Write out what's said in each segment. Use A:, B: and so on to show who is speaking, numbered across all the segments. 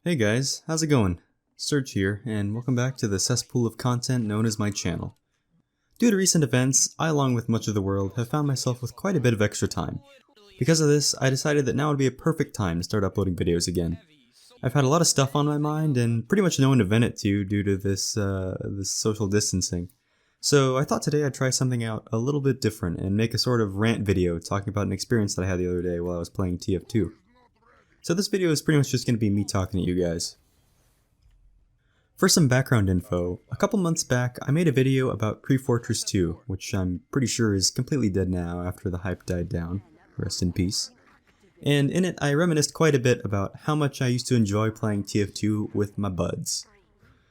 A: Hey guys, how's it going? Serge here, and welcome back to the cesspool of content known as my channel. Due to recent events, I along with much of the world have found myself with quite a bit of extra time. Because of this, I decided that now would be a perfect time to start uploading videos again. I've had a lot of stuff on my mind and pretty much no one to vent it to due to this social distancing. So I thought today I'd try something out a little bit different and make a sort of rant video talking about an experience that I had the other day while I was playing TF2. So this video is pretty much just going to be me talking to you guys. For some background info, a couple months back I made a video about Pre-Fortress 2, which I'm pretty sure is completely dead now after the hype died down. Rest in peace. And in it I reminisced quite a bit about how much I used to enjoy playing TF2 with my buds.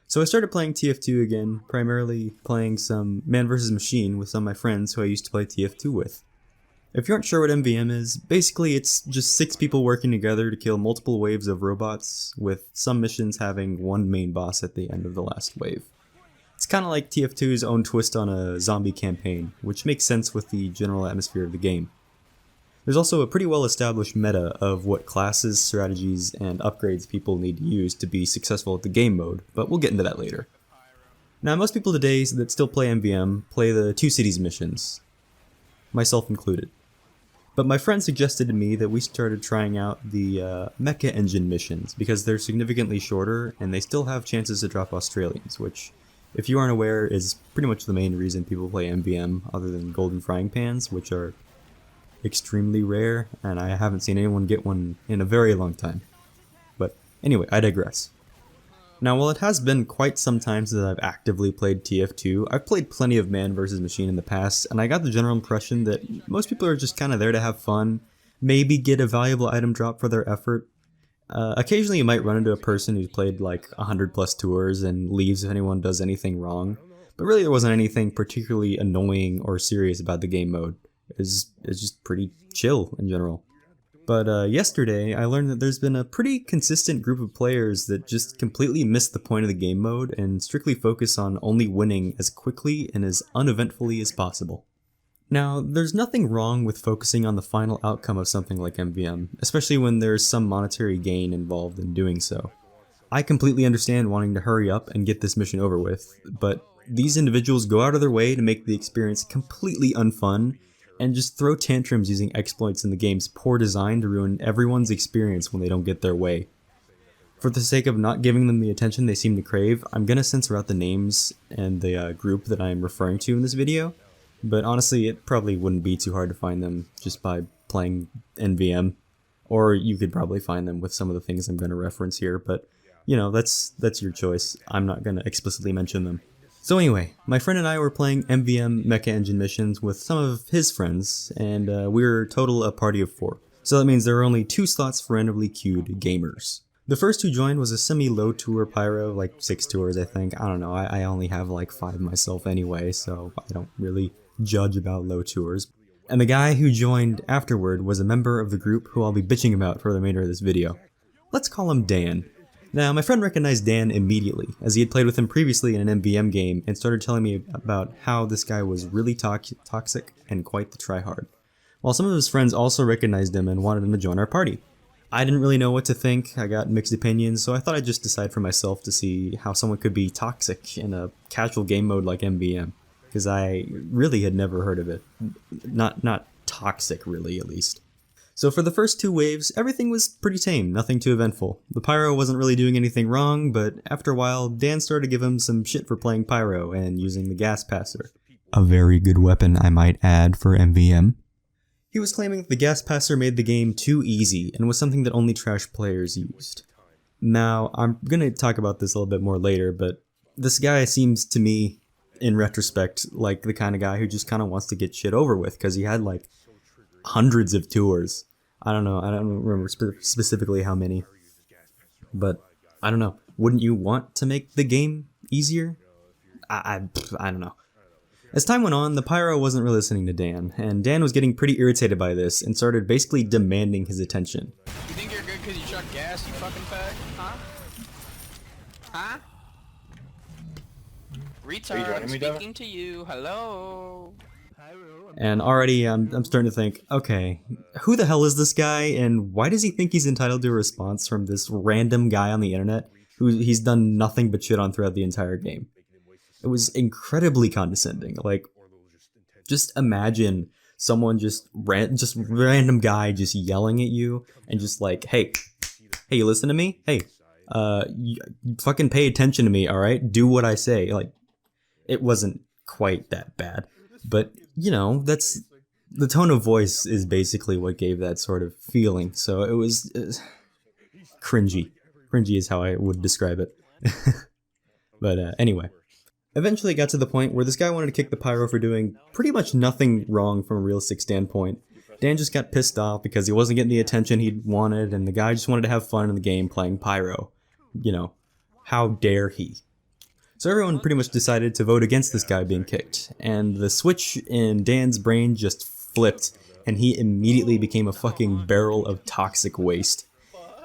A: So I started playing TF2 again, primarily playing some Man vs. Machine with some of my friends who I used to play TF2 with. If you aren't sure what MvM is, basically it's just 6 people working together to kill multiple waves of robots, with some missions having one main boss at the end of the last wave. It's kinda like TF2's own twist on a zombie campaign, which makes sense with the general atmosphere of the game. There's also a pretty well established meta of what classes, strategies, and upgrades people need to use to be successful at the game mode, but we'll get into that later. Now most people today that still play MvM play the 2 cities missions, myself included. But my friend suggested to me that we started trying out the mecha engine missions because they're significantly shorter and they still have chances to drop Australians, which, if you aren't aware, is pretty much the main reason people play MvM other than golden frying pans, which are extremely rare, and I haven't seen anyone get one in a very long time. But anyway, I digress. Now, while it has been quite some time since I've actively played TF2, I've played plenty of Man vs. Machine in the past, and I got the general impression that most people are just kind of there to have fun, maybe get a valuable item drop for their effort. Occasionally you might run into a person who's played like 100 plus tours and leaves if anyone does anything wrong, but really there wasn't anything particularly annoying or serious about the game mode. It's just pretty chill in general. But yesterday, I learned that there's been a pretty consistent group of players that just completely miss the point of the game mode and strictly focus on only winning as quickly and as uneventfully as possible. Now, there's nothing wrong with focusing on the final outcome of something like MvM, especially when there's some monetary gain involved in doing so. I completely understand wanting to hurry up and get this mission over with, but these individuals go out of their way to make the experience completely unfun, and just throw tantrums using exploits in the game's poor design to ruin everyone's experience when they don't get their way. For the sake of not giving them the attention they seem to crave, I'm gonna censor out the names and the group that I'm referring to in this video, but honestly it probably wouldn't be too hard to find them just by playing MvM, or you could probably find them with some of the things I'm gonna reference here, but you know, that's your choice. I'm not gonna explicitly mention them. So anyway, my friend and I were playing MvM mecha engine missions with some of his friends, and we were total a party of 4. So that means there were only 2 slots for randomly queued gamers. The first who joined was a semi-low tour pyro, like 6 tours I think. I don't know, I only have like 5 myself anyway, so I don't really judge about low tours. And the guy who joined afterward was a member of the group who I'll be bitching about for the remainder of this video. Let's call him Dan. Now, my friend recognized Dan immediately, as he had played with him previously in an MvM game and started telling me about how this guy was really toxic and quite the tryhard. While some of his friends also recognized him and wanted him to join our party. I didn't really know what to think, I got mixed opinions, so I thought I'd just decide for myself to see how someone could be toxic in a casual game mode like MvM, because I really had never heard of it. Not toxic really, at least. So for the first 2 waves, everything was pretty tame, nothing too eventful. The Pyro wasn't really doing anything wrong, but after a while, Dan started to give him some shit for playing Pyro and using the gas passer. A very good weapon, I might add, for MvM. He was claiming that the gas passer made the game too easy and was something that only trash players used. Now, I'm gonna talk about this a little bit more later, but this guy seems to me, in retrospect, like the kind of guy who just kind of wants to get shit over with, because he had like hundreds of tours. I don't know, I don't remember specifically how many. But, I don't know, wouldn't you want to make the game easier? I don't know. As time went on, the Pyro wasn't really listening to Dan, and Dan was getting pretty irritated by this and started basically demanding his attention.
B: You think you're good because you chuck gas, you fucking fag? Huh? Huh? Retard, speaking to you, hello?
A: And already I'm starting to think, okay, who the hell is this guy, and why does he think he's entitled to a response from this random guy on the internet who he's done nothing but shit on throughout the entire game? It was incredibly condescending. Like, just imagine someone just random guy just yelling at you and just like, hey, you listen to me? Hey, you fucking pay attention to me, all right? Do what I say. Like, it wasn't quite that bad, but you know, that's the tone of voice is basically what gave that sort of feeling. So it was cringy. Cringy is how I would describe it. But anyway. Eventually it got to the point where this guy wanted to kick the pyro for doing pretty much nothing wrong from a realistic standpoint. Dan just got pissed off because he wasn't getting the attention he wanted, and the guy just wanted to have fun in the game playing pyro. You know, how dare he? So everyone pretty much decided to vote against this guy being kicked, and the switch in Dan's brain just flipped, and he immediately became a fucking barrel of toxic waste.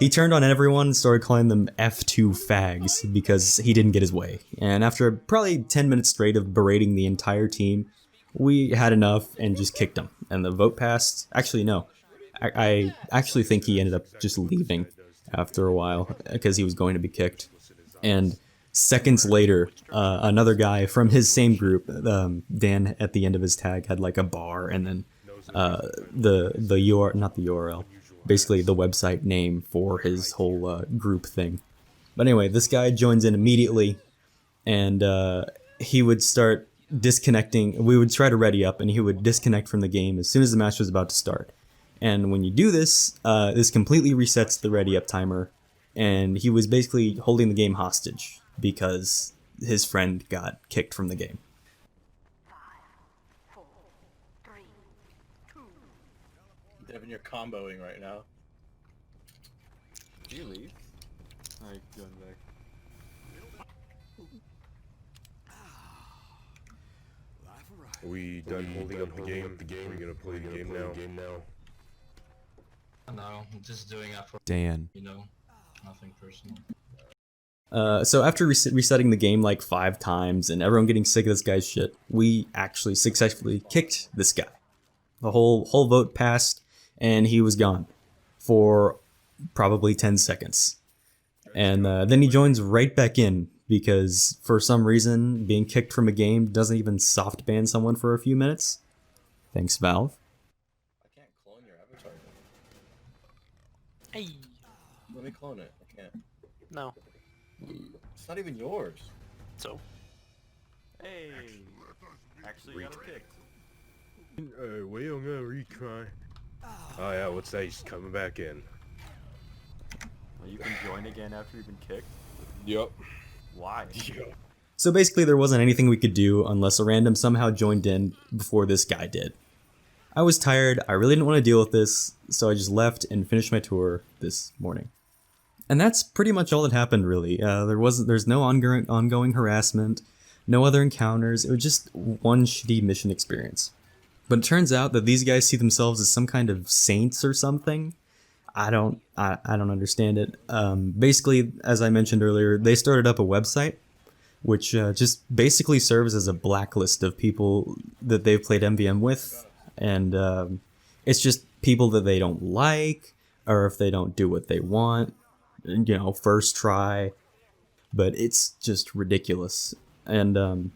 A: He turned on everyone and started calling them F2 fags because he didn't get his way. And after probably 10 minutes straight of berating the entire team, we had enough and just kicked him. And the vote passed. Actually, no. I actually think he ended up just leaving after a while because he was going to be kicked. And seconds later, another guy from his same group, Dan at the end of his tag had like a bar, and then the URL, not the URL, basically the website name for his whole group thing. But anyway, this guy joins in immediately, and he would start disconnecting. We would try to ready up, and he would disconnect from the game as soon as the match was about to start. And when you do this, this completely resets the ready up timer, and he was basically holding the game hostage because his friend got kicked from the game.
C: Devin, you're comboing right now.
D: Did you leave? Alright, going back.
E: Are we done holding up the game? Are we gonna play the game now?
F: No, I'm just doing it for,
A: Dan.
F: you know, nothing personal.
A: So after resetting the game like 5 times and everyone getting sick of this guy's shit, we actually successfully kicked this guy. The whole vote passed, and he was gone for probably 10 seconds. And then he joins right back in because for some reason being kicked from a game doesn't even soft ban someone for a few minutes. Thanks, Valve.
C: I can't clone your avatar.
G: Hey.
C: Let me clone it. I can't.
G: No.
C: It's not even yours.
G: So.
D: Hey! Actually got him kicked.
E: We don't gonna retry. Oh yeah, what's that? He's coming back in.
D: Well, you can join again after you've been kicked?
E: Yup.
D: Why?
E: Yup.
A: So basically there wasn't anything we could do unless a random somehow joined in before this guy did. I was tired, I really didn't want to deal with this, so I just left and finished my tour this morning. And that's pretty much all that happened, really. There's no ongoing harassment, no other encounters. It was just one shitty mission experience. But it turns out that these guys see themselves as some kind of saints or something. I don't understand it. Basically, as I mentioned earlier, they started up a website which just basically serves as a blacklist of people that they've played MVM with, and it's just people that they don't like, or if they don't do what they want, you know, first try. But it's just ridiculous. And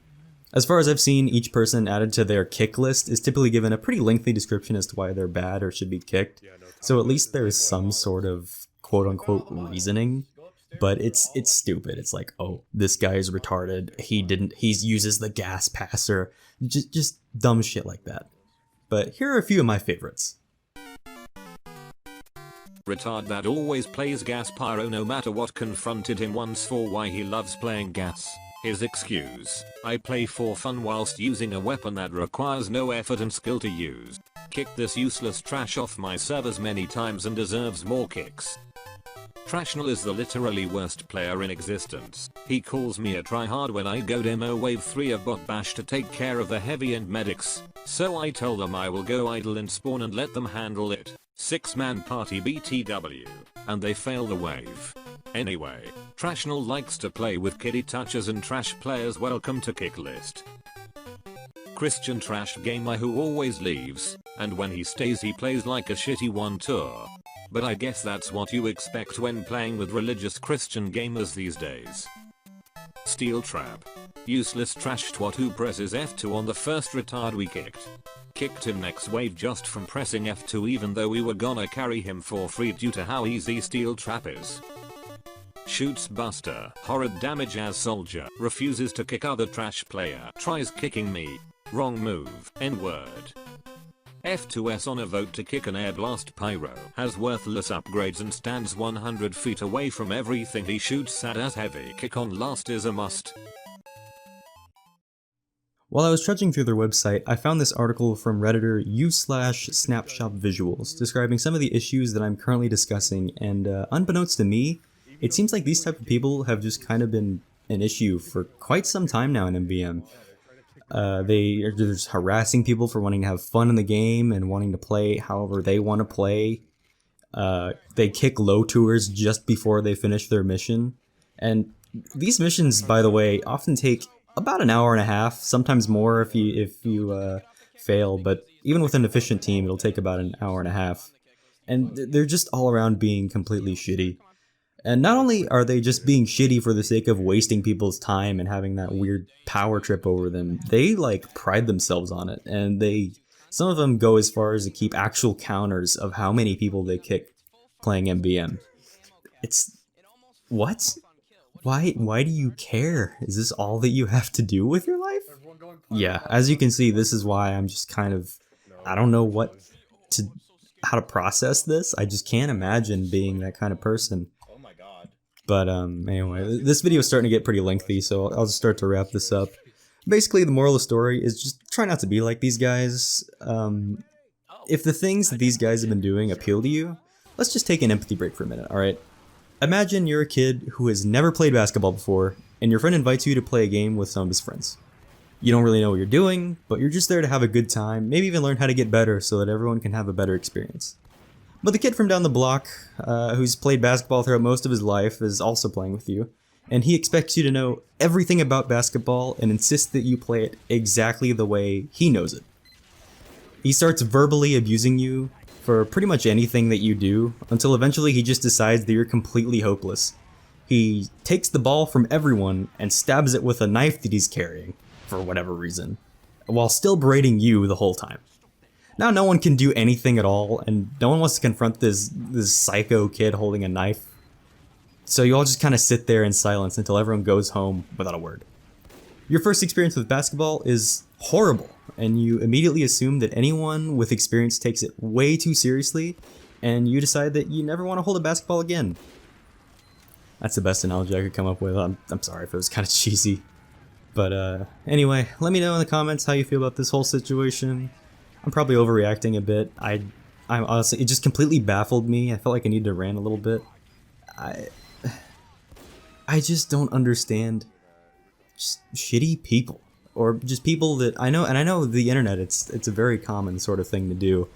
A: as far as I've seen, each person added to their kick list is typically given a pretty lengthy description as to why they're bad or should be kicked. So at least there is some sort of quote-unquote reasoning. But it's stupid. It's like, oh, this guy is retarded. He uses the gas passer. Just dumb shit like that. But here are a few of my favorites.
H: Retard that always plays gas pyro no matter what confronted him once for why he loves playing gas. His excuse: I play for fun whilst using a weapon that requires no effort and skill to use. Kicked this useless trash off my servers many times and deserves more kicks. Trashnal is the literally worst player in existence. He calls me a tryhard when I go demo wave 3 of bot bash to take care of the heavy end medics, so I tell them I will go idle and spawn and let them handle it. 6-man party BTW, and they fail the wave. Anyway, Trashnal likes to play with kiddie touches and trash players. Welcome to kick list. Christian trash gamer who always leaves, and when he stays he plays like a shitty one tour. But I guess that's what you expect when playing with religious Christian gamers these days. Steel trap. Useless trash twat who presses F2 on the first retard we kicked. Kicked him next wave just from pressing F2 even though we were gonna carry him for free due to how easy steel trap is. Shoots Buster, horrid damage as soldier, refuses to kick other trash player, tries kicking me. Wrong move, N-word. F2S on a vote to kick an air blast pyro, has worthless upgrades and stands 100 feet away from everything he shoots sad as heavy kick on last is a must.
A: While I was trudging through their website, I found this article from Redditor u/snapshopvisuals describing some of the issues that I'm currently discussing, and unbeknownst to me, it seems like these type of people have just kind of been an issue for quite some time now in MVM. They are just harassing people for wanting to have fun in the game and wanting to play however they want to play. They kick low tours just before they finish their mission. And these missions, by the way, often take about an hour and a half, sometimes more if you fail, but even with an efficient team, it'll take about an hour and a half. And they're just all around being completely shitty. And not only are they just being shitty for the sake of wasting people's time and having that weird power trip over them, they like pride themselves on it, and some of them go as far as to keep actual counters of how many people they kick playing MVM. It's what? Why do you care? Is this all that you have to do with your life? Yeah, as you can see, this is why I'm just kind of, I don't know how to process this. I just can't imagine being that kind of person. But anyway, this video is starting to get pretty lengthy, so I'll just start to wrap this up. Basically, the moral of the story is just try not to be like these guys. If the things that these guys have been doing appeal to you, let's just take an empathy break for a minute, alright? Imagine you're a kid who has never played basketball before, and your friend invites you to play a game with some of his friends. You don't really know what you're doing, but you're just there to have a good time, maybe even learn how to get better so that everyone can have a better experience. But the kid from down the block, who's played basketball throughout most of his life, is also playing with you, and he expects you to know everything about basketball and insists that you play it exactly the way he knows it. He starts verbally abusing you for pretty much anything that you do, until eventually he just decides that you're completely hopeless. He takes the ball from everyone and stabs it with a knife that he's carrying, for whatever reason, while still berating you the whole time. Now no one can do anything at all, and no one wants to confront this psycho kid holding a knife. So you all just kind of sit there in silence until everyone goes home without a word. Your first experience with basketball is horrible, and you immediately assume that anyone with experience takes it way too seriously, and you decide that you never want to hold a basketball again. That's the best analogy I could come up with. I'm sorry if it was kind of cheesy. But anyway, let me know in the comments how you feel about this whole situation. I'm probably overreacting a bit. I'm honestly, it just completely baffled me. I felt like I needed to rant a little bit. I just don't understand just shitty people, or just people that I know, and I know the internet, it's a very common sort of thing to do,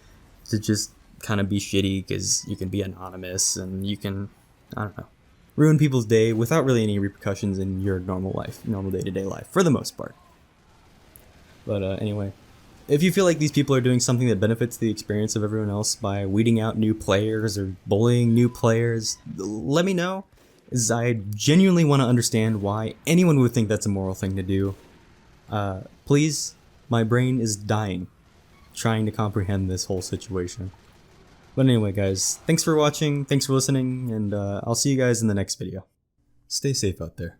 A: to just kind of be shitty because you can be anonymous and you can, I don't know, ruin people's day without really any repercussions in your normal life, normal day-to-day life, for the most part. But anyway. If you feel like these people are doing something that benefits the experience of everyone else by weeding out new players or bullying new players, let me know, as I genuinely want to understand why anyone would think that's a moral thing to do. Please, my brain is dying trying to comprehend this whole situation. But anyway guys, thanks for watching, thanks for listening, and I'll see you guys in the next video. Stay safe out there.